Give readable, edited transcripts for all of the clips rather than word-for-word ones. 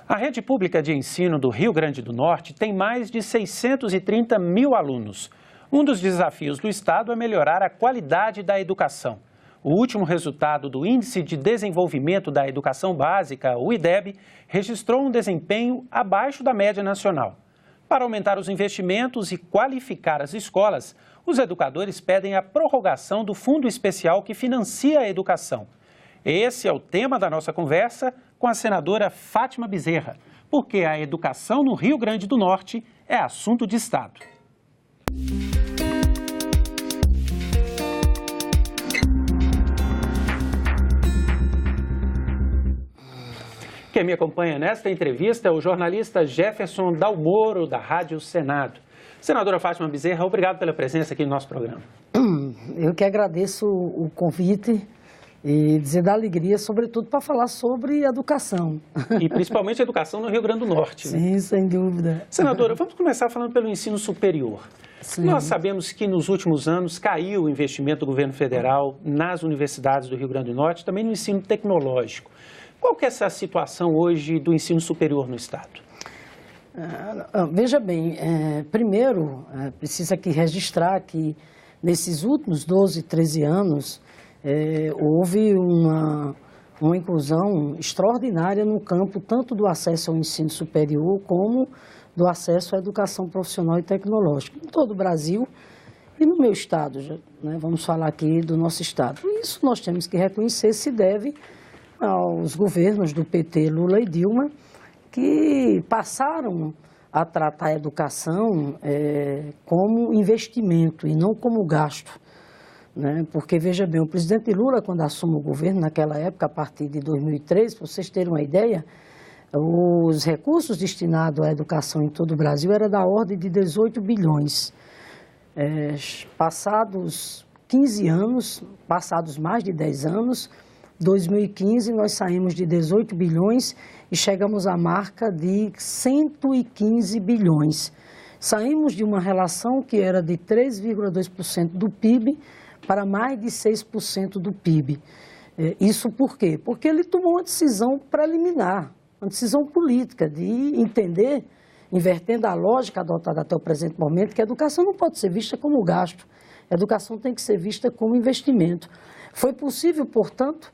A rede pública de ensino do Rio Grande do Norte tem mais de 630 mil alunos. Um dos desafios do Estado é melhorar a qualidade da educação. O último resultado do Índice de Desenvolvimento da Educação Básica, o IDEB, registrou um desempenho abaixo da média nacional. Para aumentar os investimentos e qualificar as escolas, os educadores pedem a prorrogação do Fundo Especial que financia a educação. Esse é o tema da nossa conversa com a senadora Fátima Bezerra, porque a educação no Rio Grande do Norte é assunto de Estado. Quem me acompanha nesta entrevista é o jornalista Jefferson Dalmoro, da Rádio Senado. Senadora Fátima Bezerra, obrigado pela presença aqui no nosso programa. Eu que agradeço o convite e dizer da alegria, sobretudo, para falar sobre educação. E principalmente educação no Rio Grande do Norte. Sim, né? Sem dúvida. Senadora, vamos começar falando pelo ensino superior. Sim. Nós sabemos que nos últimos anos caiu o investimento do governo federal nas universidades do Rio Grande do Norte, também no ensino tecnológico. Qual que é essa situação hoje do ensino superior no Estado? Veja bem, primeiro, precisa aqui registrar que nesses últimos 12, 13 anos, houve uma inclusão extraordinária no campo tanto do acesso ao ensino superior como do acesso à educação profissional e tecnológica em todo o Brasil e no meu estado, né? Vamos falar aqui do nosso estado. Isso nós temos que reconhecer, se deve aos governos do PT, Lula e Dilma, que passaram a tratar a educação como investimento e não como gasto. Né? Porque, veja bem, o presidente Lula, quando assume o governo, naquela época, a partir de 2003, para vocês terem uma ideia, os recursos destinados à educação em todo o Brasil era da ordem de 18 bilhões. Passados 15 anos, passados mais de 10 anos, 2015 nós saímos de 18 bilhões e chegamos à marca de 115 bilhões. Saímos de uma relação que era de 3,2% do PIB para mais de 6% do PIB. Isso por quê? Porque ele tomou uma decisão preliminar, uma decisão política de entender, invertendo a lógica adotada até o presente momento, que a educação não pode ser vista como gasto, a educação tem que ser vista como investimento. Foi possível, portanto,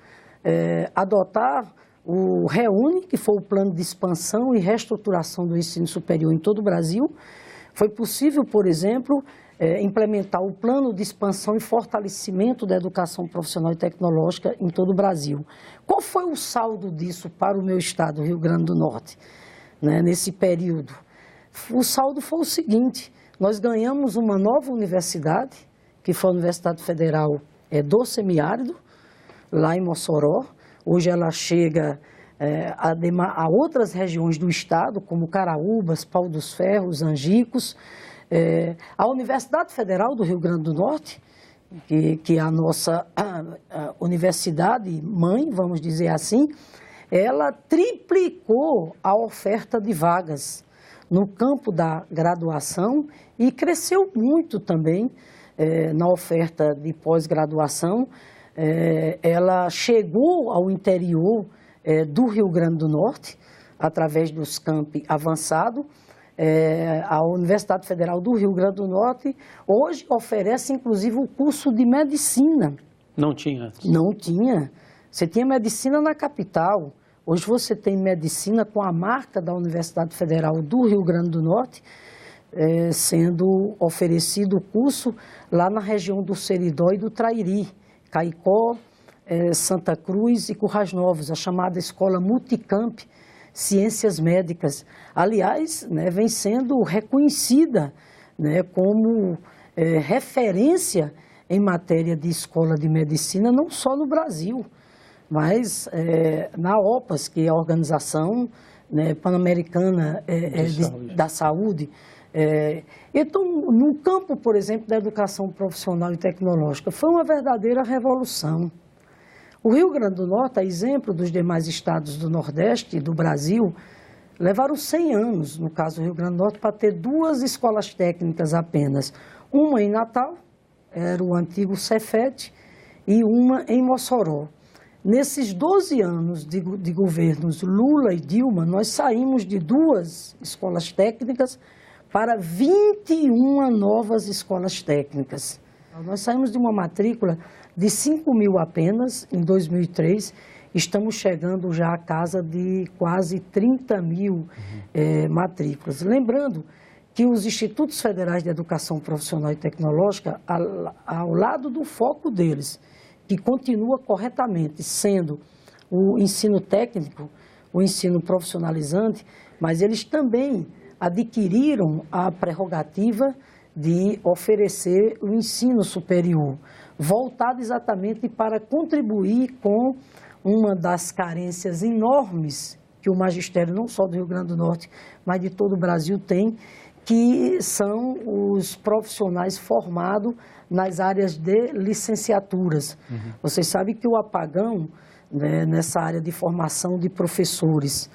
adotar o REUNE, que foi o plano de expansão e reestruturação do ensino superior em todo o Brasil. Foi possível, por exemplo, implementar o plano de expansão e fortalecimento da educação profissional e tecnológica em todo o Brasil. Qual foi o saldo disso para o meu estado, Rio Grande do Norte, né, nesse período? O saldo foi o seguinte: nós ganhamos uma nova universidade, que foi a Universidade Federal do Semiárido, lá em Mossoró. Hoje ela chega a outras regiões do estado, como Caraúbas, Pau dos Ferros, Angicos. A Universidade Federal do Rio Grande do Norte, que é a nossa universidade mãe, vamos dizer assim, ela triplicou a oferta de vagas no campo da graduação e cresceu muito também na oferta de pós-graduação. Ela chegou ao interior do Rio Grande do Norte, através dos campi avançados. A Universidade Federal do Rio Grande do Norte hoje oferece, inclusive, o curso de medicina. Não tinha antes? Não tinha. Você tinha medicina na capital. Hoje você tem medicina com a marca da Universidade Federal do Rio Grande do Norte, sendo oferecido o curso lá na região do Seridó e do Trairi, Caicó, Santa Cruz e Currais Novos, a chamada Escola Multicamp Ciências Médicas. Aliás, né, vem sendo reconhecida, né, como referência em matéria de escola de medicina, não só no Brasil, mas na OPAS, que é a Organização, né, Pan-Americana da Saúde. Então, no campo, por exemplo, da educação profissional e tecnológica, foi uma verdadeira revolução. O Rio Grande do Norte, a exemplo dos demais estados do Nordeste e do Brasil, levaram 100 anos, no caso do Rio Grande do Norte, para ter 2 escolas técnicas apenas. Uma em Natal, era o antigo Cefet, e uma em Mossoró. Nesses 12 anos de governos Lula e Dilma, nós saímos de 2 escolas técnicas para 21 novas escolas técnicas. Nós saímos de uma matrícula de 5.000 apenas em 2003, estamos chegando já à casa de quase 30.000 matrículas. Lembrando que os Institutos Federais de Educação Profissional e Tecnológica, ao lado do foco deles, que continua corretamente sendo o ensino técnico, o ensino profissionalizante, mas eles também adquiriram a prerrogativa de oferecer o ensino superior, voltado exatamente para contribuir com uma das carências enormes que o magistério, não só do Rio Grande do Norte, mas de todo o Brasil tem, que são os profissionais formados nas áreas de licenciaturas. Vocês sabem que o apagão, né, nessa área de formação de professores,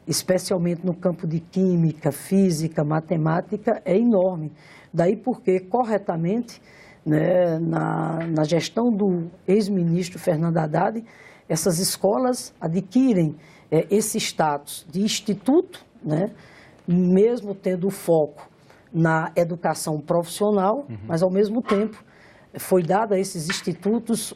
especialmente no campo de química, física, matemática, é enorme. Daí porque, corretamente, né, na gestão do ex-ministro Fernando Haddad, essas escolas adquirem esse status de instituto, né, mesmo tendo o foco na educação profissional, mas ao mesmo tempo foi dada a esses institutos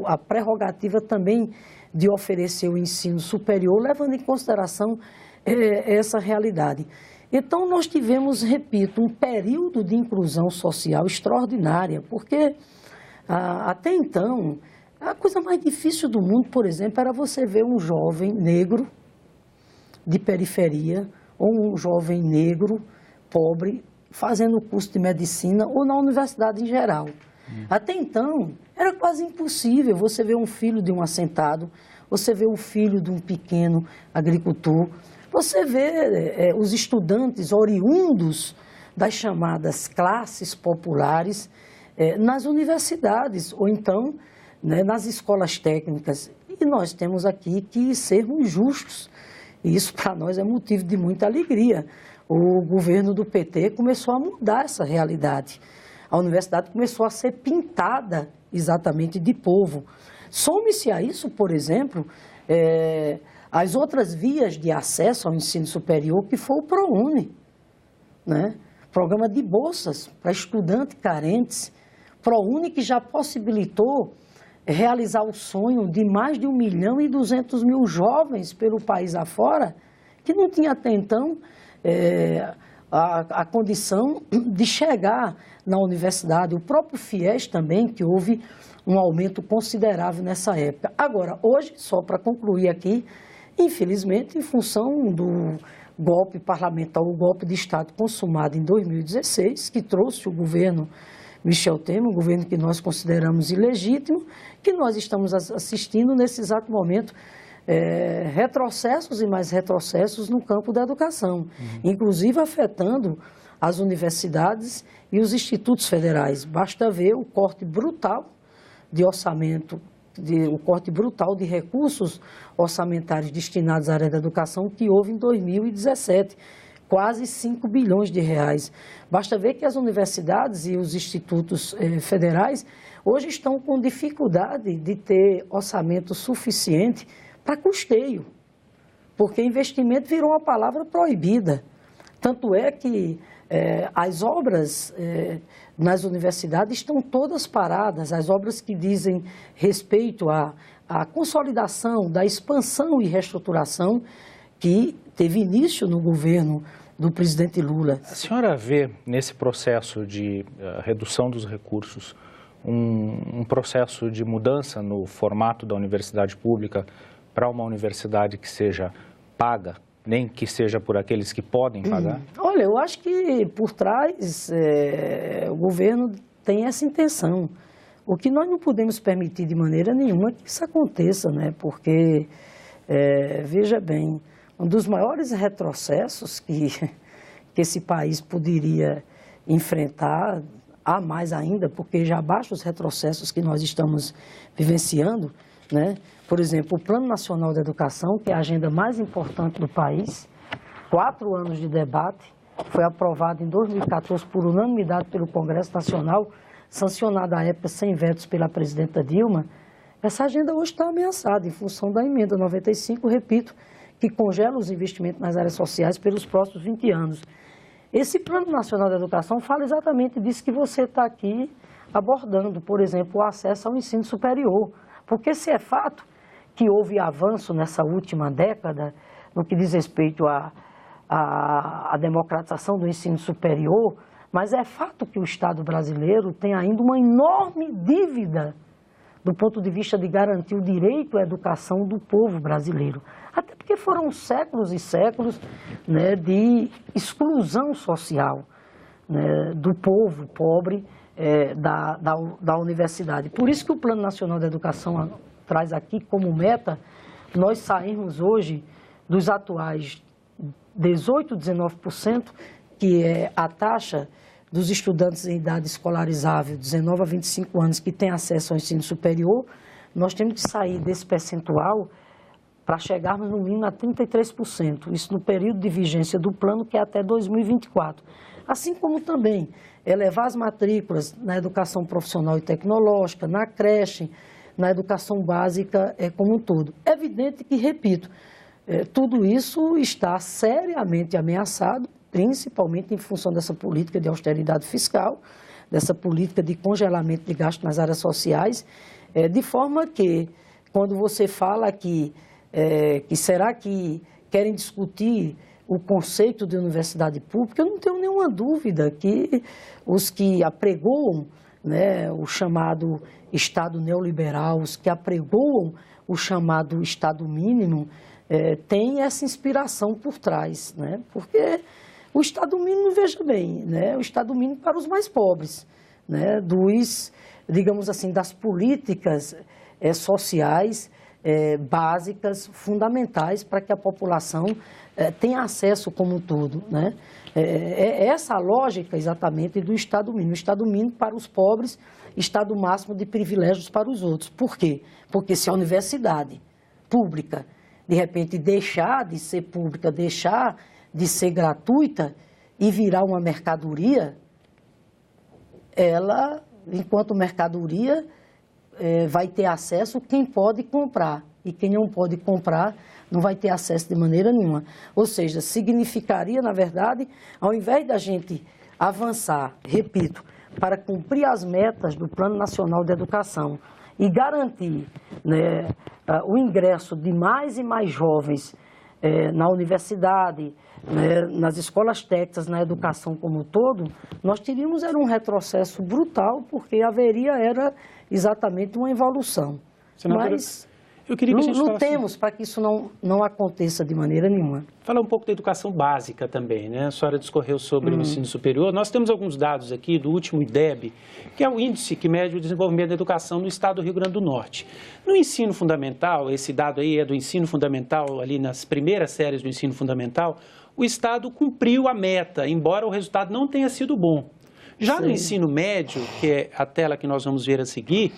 a prerrogativa também de oferecer o ensino superior, levando em consideração essa realidade. Então nós tivemos, repito, um período de inclusão social extraordinária, porque até então a coisa mais difícil do mundo, por exemplo, era você ver um jovem negro de periferia ou um jovem negro pobre fazendo o curso de medicina ou na universidade em geral. Até então, era quase impossível você ver um filho de um assentado, você vê o filho de um pequeno agricultor, você vê os estudantes oriundos das chamadas classes populares nas universidades ou então, né, nas escolas técnicas. E nós temos aqui que sermos justos. E isso para nós é motivo de muita alegria. O governo do PT começou a mudar essa realidade. A universidade começou a ser pintada exatamente de povo. Some-se a isso, por exemplo, as outras vias de acesso ao ensino superior, que foi o ProUni, né? Programa de bolsas para estudantes carentes. ProUni que já possibilitou realizar o sonho de mais de 1.200.000 jovens pelo país afora, que não tinha até então a condição de chegar na universidade. O próprio FIES também, que houve um aumento considerável nessa época. Agora, hoje, só para concluir aqui, infelizmente, em função do golpe parlamentar, o golpe de Estado consumado em 2016, que trouxe o governo Michel Temer, um governo que nós consideramos ilegítimo, que nós estamos assistindo nesse exato momento retrocessos e mais retrocessos no campo da educação, inclusive afetando as universidades e os institutos federais. Basta ver o corte brutal de orçamento, o corte brutal de recursos orçamentários destinados à área da educação que houve em 2017. Quase 5 bilhões de reais. Basta ver que as universidades e os institutos federais hoje estão com dificuldade de ter orçamento suficiente para custeio, porque investimento virou uma palavra proibida. Tanto é que as obras nas universidades estão todas paradas, as obras que dizem respeito à consolidação, da expansão e reestruturação que teve início no governo do presidente Lula. A senhora vê nesse processo de redução dos recursos um processo de mudança no formato da universidade pública para uma universidade que seja paga, nem que seja por aqueles que podem pagar? Olha, eu acho que por trás o governo tem essa intenção. O que nós não podemos permitir de maneira nenhuma é que isso aconteça, né? Porque, veja bem, um dos maiores retrocessos que esse país poderia enfrentar, há mais ainda, porque já basta os retrocessos que nós estamos vivenciando, né? Por exemplo, o Plano Nacional de Educação, que é a agenda mais importante do país, 4 anos de debate, foi aprovado em 2014 por unanimidade pelo Congresso Nacional, sancionado à época sem vetos pela presidenta Dilma, Essa agenda hoje está ameaçada em função da emenda 95, repito, que congela os investimentos nas áreas sociais pelos próximos 20 anos. Esse Plano Nacional de Educação fala exatamente disso que você está aqui abordando, por exemplo, o acesso ao ensino superior. Porque se é fato que houve avanço nessa última década no que diz respeito à democratização do ensino superior, mas é fato que o Estado brasileiro tem ainda uma enorme dívida do ponto de vista de garantir o direito à educação do povo brasileiro. Até porque foram séculos e séculos, né, de exclusão social, né, do povo pobre da universidade. Por isso que o Plano Nacional de Educação traz aqui como meta nós sairmos hoje dos atuais 18%, 19%, que é a taxa dos estudantes em idade escolarizável, 19 a 25 anos, que têm acesso ao ensino superior. Nós temos que sair desse percentual para chegarmos no mínimo a 33%, isso no período de vigência do plano, que é até 2024. Assim como também elevar as matrículas na educação profissional e tecnológica, na creche, na educação básica como um todo. É evidente que, repito, tudo isso está seriamente ameaçado, principalmente em função dessa política de austeridade fiscal, dessa política de congelamento de gastos nas áreas sociais, de forma que, quando você fala que será que querem discutir o conceito de universidade pública, eu não tenho nenhuma dúvida que os que apregoam, né, o chamado Estado neoliberal, os que apregoam o chamado Estado mínimo, têm essa inspiração por trás, né? Porque o Estado mínimo, veja bem, né, o Estado mínimo para os mais pobres, né, digamos assim, das políticas sociais básicas, fundamentais para que a população tenha acesso como um todo, né? É essa a lógica exatamente do Estado mínimo. O Estado mínimo para os pobres, Estado máximo de privilégios para os outros. Por quê? Porque se a universidade pública, de repente, deixar de ser pública, deixar de ser gratuita e virar uma mercadoria, ela, enquanto mercadoria, vai ter acesso quem pode comprar. E quem não pode comprar não vai ter acesso de maneira nenhuma. Ou seja, significaria, na verdade, ao invés da gente avançar, repito, para cumprir as metas do Plano Nacional de Educação e garantir, né, o ingresso de mais e mais jovens na universidade, né, nas escolas técnicas, na educação como um todo, nós teríamos um retrocesso brutal, porque haveria exatamente uma evolução. Senadora, mas eu queria que a gente lutemos para que isso não aconteça de maneira nenhuma. Falar um pouco da educação básica também, né? A senhora discorreu sobre o ensino superior. Nós temos alguns dados aqui do último IDEB, que é o índice que mede o desenvolvimento da educação no estado do Rio Grande do Norte. No ensino fundamental, esse dado aí é do ensino fundamental, ali nas primeiras séries do ensino fundamental, o estado cumpriu a meta, embora o resultado não tenha sido bom. Já no ensino médio, que é a tela que nós vamos ver a seguir,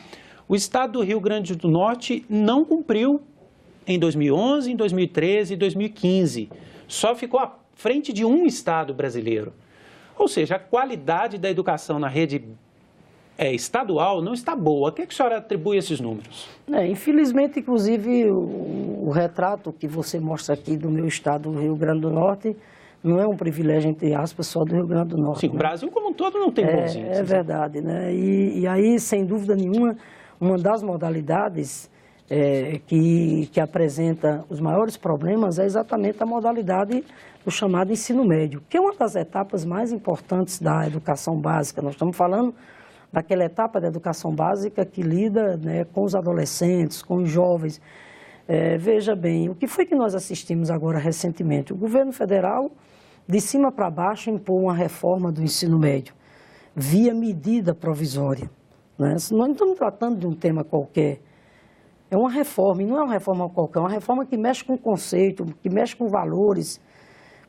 o estado do Rio Grande do Norte não cumpriu em 2011, em 2013 e 2015. Só ficou à frente de um estado brasileiro. Ou seja, a qualidade da educação na rede estadual não está boa. A que a senhora atribui esses números? Infelizmente, inclusive, o retrato que você mostra aqui do meu estado, do Rio Grande do Norte, não é um privilégio, entre aspas, só do Rio Grande do Norte. Sim, né? O Brasil como um todo não tem bons índices. É verdade, né? E aí, sem dúvida nenhuma, uma das modalidades que apresenta os maiores problemas é exatamente a modalidade do chamado ensino médio, que é uma das etapas mais importantes da educação básica. Nós estamos falando daquela etapa da educação básica que lida, né, com os adolescentes, com os jovens. Veja bem, o que foi que nós assistimos agora recentemente? O governo federal, de cima para baixo, impôs uma reforma do ensino médio, via medida provisória. Né? Nós não estamos tratando de um tema qualquer. É uma reforma, e não é uma reforma qualquer, é uma reforma que mexe com conceito, que mexe com valores.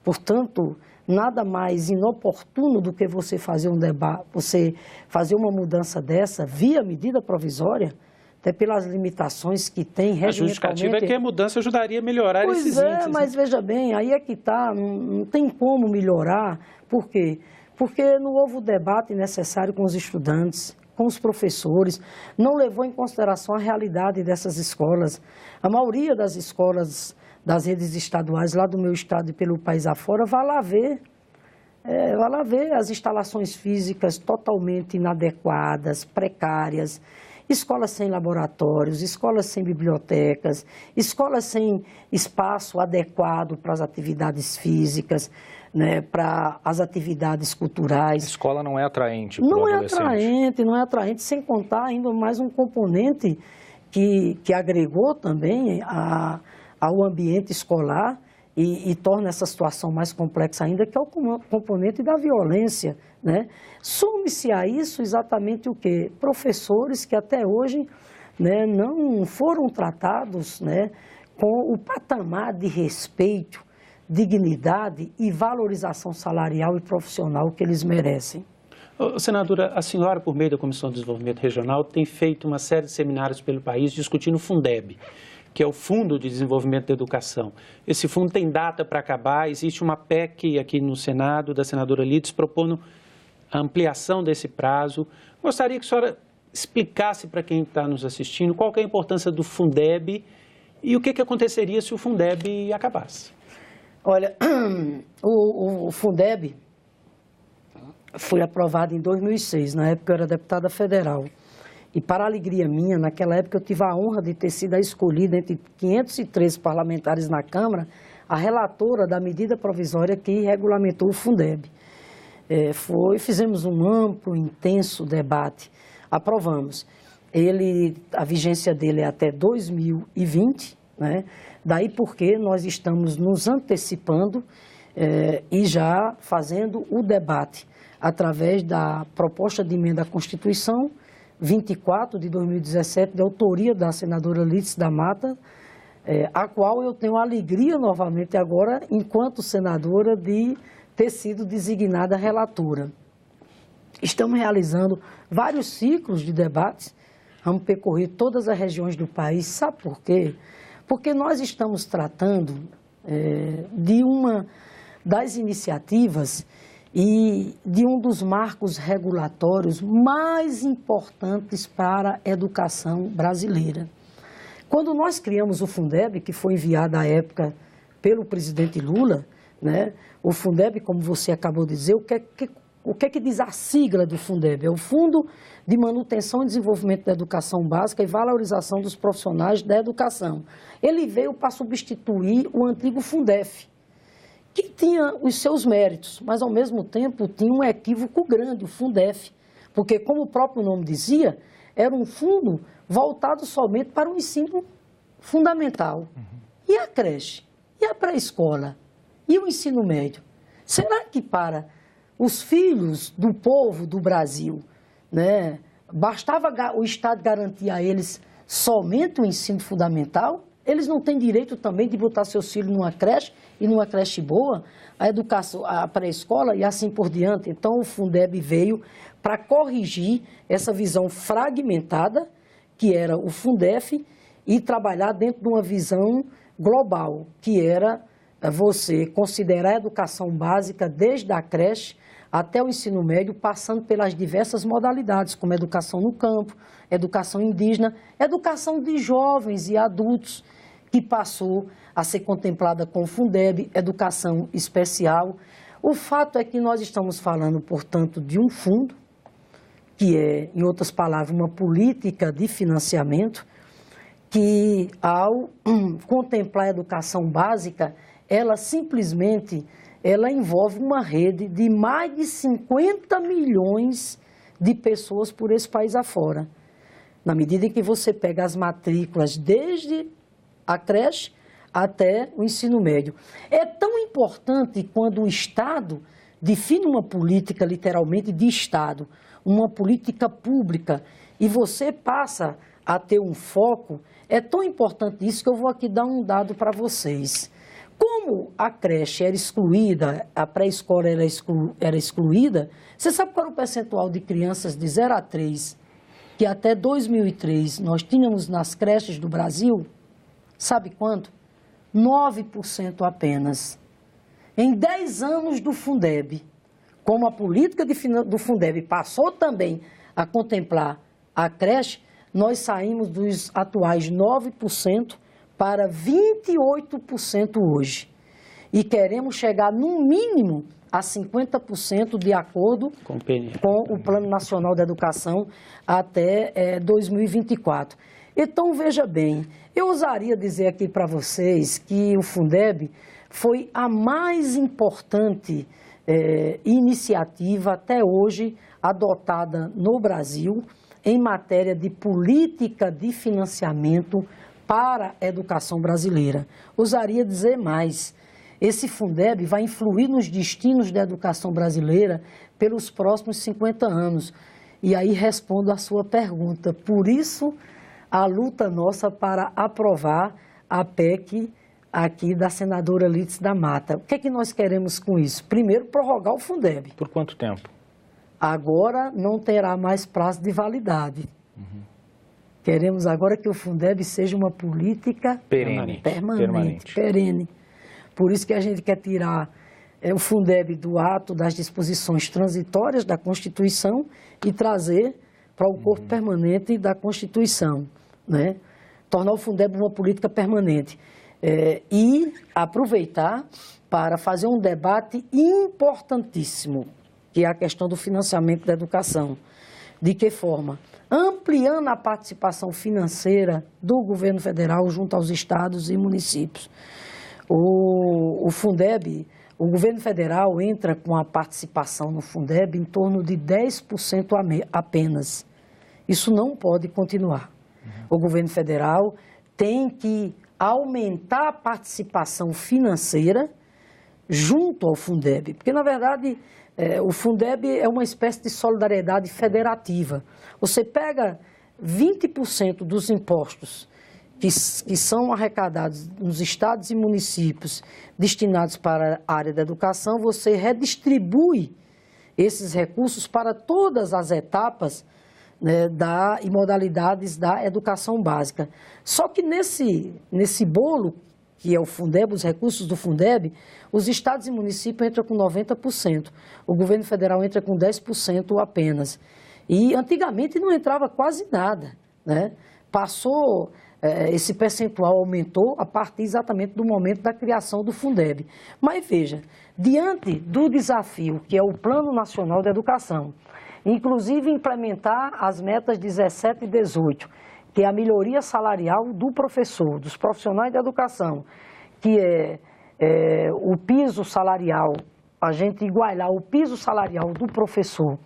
Portanto, nada mais inoportuno do que você fazer um debate, você fazer uma mudança dessa via medida provisória, até pelas limitações que tem regimentalmente. A justificativa é que a mudança ajudaria a melhorar esses índices. Pois é, mas veja bem, aí é que está, não tem como melhorar. Por quê? Porque não houve o debate necessário com os estudantes, com os professores, não levou em consideração a realidade dessas escolas. A maioria das escolas das redes estaduais lá do meu estado e pelo país afora, vai lá ver as instalações físicas totalmente inadequadas, precárias, escolas sem laboratórios, escolas sem bibliotecas, escolas sem espaço adequado para as atividades físicas, né, para as atividades culturais. A escola não é atraente para o adolescente. Não é atraente, sem contar ainda mais um componente que agregou também ao ambiente escolar e torna essa situação mais complexa ainda, que é o componente da violência, né? Some-se a isso exatamente o quê? Professores que até hoje, né, não foram tratados, né, com o patamar de respeito, dignidade e valorização salarial e profissional que eles merecem. Senadora, a senhora, por meio da Comissão de Desenvolvimento Regional, tem feito uma série de seminários pelo país discutindo o Fundeb, que é o Fundo de Desenvolvimento da Educação. Esse fundo tem data para acabar, existe uma PEC aqui no Senado, da senadora Lides, propondo a ampliação desse prazo. Gostaria que a senhora explicasse para quem está nos assistindo qual que é a importância do Fundeb e o que aconteceria se o Fundeb acabasse. Olha, o Fundeb foi aprovado em 2006, na época eu era deputada federal. E para a alegria minha, naquela época eu tive a honra de ter sido escolhida entre 513 parlamentares na Câmara, a relatora da medida provisória que regulamentou o Fundeb. Fizemos um amplo, intenso debate, aprovamos. A vigência dele é até 2020, né? Daí porque nós estamos nos antecipando e já fazendo o debate através da proposta de emenda à Constituição 24 de 2017, de autoria da senadora Lides da Mata, a qual eu tenho a alegria novamente agora, enquanto senadora, de ter sido designada relatora. Estamos realizando vários ciclos de debates, vamos percorrer todas as regiões do país. Sabe por quê? Porque nós estamos tratando de uma das iniciativas e de um dos marcos regulatórios mais importantes para a educação brasileira. Quando nós criamos o Fundeb, que foi enviado à época pelo presidente Lula, né, o Fundeb, como você acabou de dizer, o que diz a sigla do Fundeb? É o Fundo de Manutenção e Desenvolvimento da Educação Básica e Valorização dos Profissionais da Educação. Ele veio para substituir o antigo Fundef, que tinha os seus méritos, mas ao mesmo tempo tinha um equívoco grande, o Fundef, porque como o próprio nome dizia, era um fundo voltado somente para o ensino fundamental. E a creche? E a pré-escola? E o ensino médio? Será que para os filhos do povo do Brasil, né, bastava o Estado garantir a eles somente o ensino fundamental? Eles não têm direito também de botar seus filhos numa creche e numa creche boa, a educação, a pré-escola e assim por diante. Então o Fundeb veio para corrigir essa visão fragmentada que era o Fundef e trabalhar dentro de uma visão global, que era você considerar a educação básica desde a creche até o ensino médio, passando pelas diversas modalidades, como educação no campo, educação indígena, educação de jovens e adultos, que passou a ser contemplada com o Fundeb, educação especial. O fato é que nós estamos falando, portanto, de um fundo, que é, em outras palavras, uma política de financiamento, que ao contemplar a educação básica, ela simplesmente envolve uma rede de mais de 50 milhões de pessoas por esse país afora. Na medida em que você pega as matrículas desde a creche até o ensino médio. É tão importante quando o Estado define uma política, literalmente, de Estado, uma política pública, e você passa a ter um foco, é tão importante isso que eu vou aqui dar um dado para vocês. Como a creche era excluída, a pré-escola era excluída, você sabe qual era o percentual de crianças de 0 a 3 que até 2003 nós tínhamos nas creches do Brasil? Sabe quanto? 9% apenas. Em 10 anos do Fundeb, como a política do Fundeb passou também a contemplar a creche, nós saímos dos atuais 9% para 28% hoje. E queremos chegar, no mínimo, a 50% de acordo com o Plano Nacional da Educação até 2024. Então, veja bem, eu ousaria dizer aqui para vocês que o Fundeb foi a mais importante iniciativa até hoje adotada no Brasil em matéria de política de financiamento para a educação brasileira. Ousaria dizer mais, esse Fundeb vai influir nos destinos da educação brasileira pelos próximos 50 anos. E aí respondo a sua pergunta. Por isso, a luta nossa para aprovar a PEC aqui da senadora Lídice da Mata. O que é que nós queremos com isso? Primeiro, prorrogar o Fundeb. Por quanto tempo? Agora não terá mais prazo de validade. Queremos agora que o Fundeb seja uma política perene. Por isso que a gente quer tirar o Fundeb do ato das disposições transitórias da Constituição e trazer para o corpo permanente da Constituição, né? Tornar o Fundeb uma política permanente. E aproveitar para fazer um debate importantíssimo, que é a questão do financiamento da educação. De que forma? Ampliando a participação financeira do governo federal junto aos estados e municípios. O Fundeb, o governo federal entra com a participação no Fundeb em torno de 10% apenas. Isso não pode continuar. O governo federal tem que aumentar a participação financeira junto ao Fundeb, porque, na verdade, o Fundeb é uma espécie de solidariedade federativa. Você pega 20% dos impostos que são arrecadados nos estados e municípios destinados para a área da educação, você redistribui esses recursos para todas as etapas, né, e modalidades da educação básica. Só que nesse bolo, que é o Fundeb, os recursos do Fundeb, os estados e municípios entram com 90%, o governo federal entra com 10% apenas. E antigamente não entrava quase nada, né? Passou, esse percentual aumentou a partir exatamente do momento da criação do Fundeb. Mas veja, diante do desafio que é o Plano Nacional da Educação, inclusive implementar as metas 17 e 18, que é a melhoria salarial do professor, dos profissionais da educação, que é o piso salarial, a gente igualar o piso salarial do professor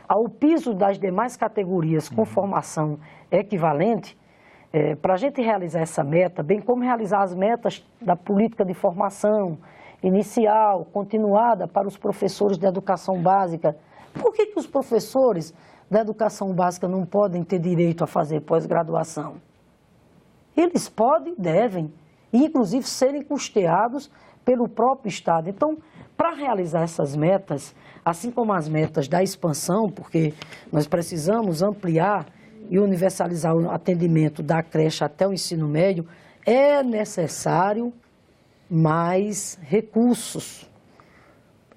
ao piso das demais categorias com formação equivalente, para a gente realizar essa meta, bem como realizar as metas da política de formação inicial, continuada para os professores da educação básica. Por que os professores da educação básica não podem ter direito a fazer pós-graduação? Eles podem e devem, e inclusive serem custeados pelo próprio Estado. Então, para realizar essas metas, assim como as metas da expansão, porque nós precisamos ampliar e universalizar o atendimento da creche até o ensino médio, é necessário mais recursos.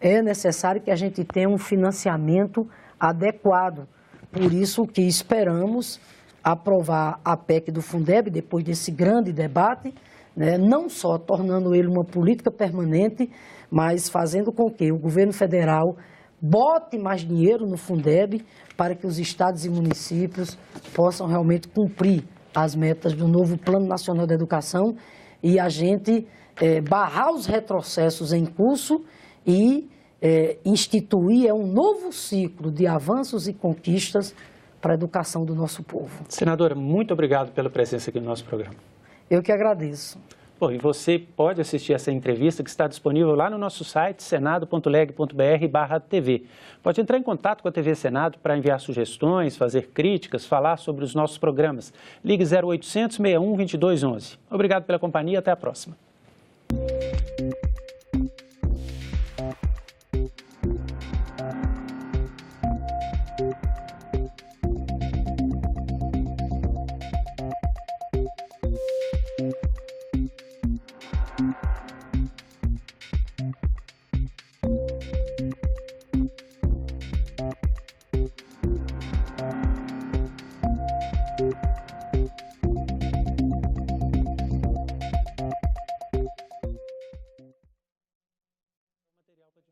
É necessário que a gente tenha um financiamento adequado. Por isso que esperamos aprovar a PEC do Fundeb, depois desse grande debate, né, não só tornando ele uma política permanente, mas fazendo com que o governo federal bote mais dinheiro no Fundeb para que os estados e municípios possam realmente cumprir as metas do novo Plano Nacional da Educação e a gente barrar os retrocessos em curso e instituir um novo ciclo de avanços e conquistas para a educação do nosso povo. Senadora, muito obrigado pela presença aqui no nosso programa. Eu que agradeço. Bom, e você pode assistir essa entrevista que está disponível lá no nosso site, senado.leg.br/TV. Pode entrar em contato com a TV Senado para enviar sugestões, fazer críticas, falar sobre os nossos programas. Ligue 0800 61 2211. Obrigado pela companhia e até a próxima.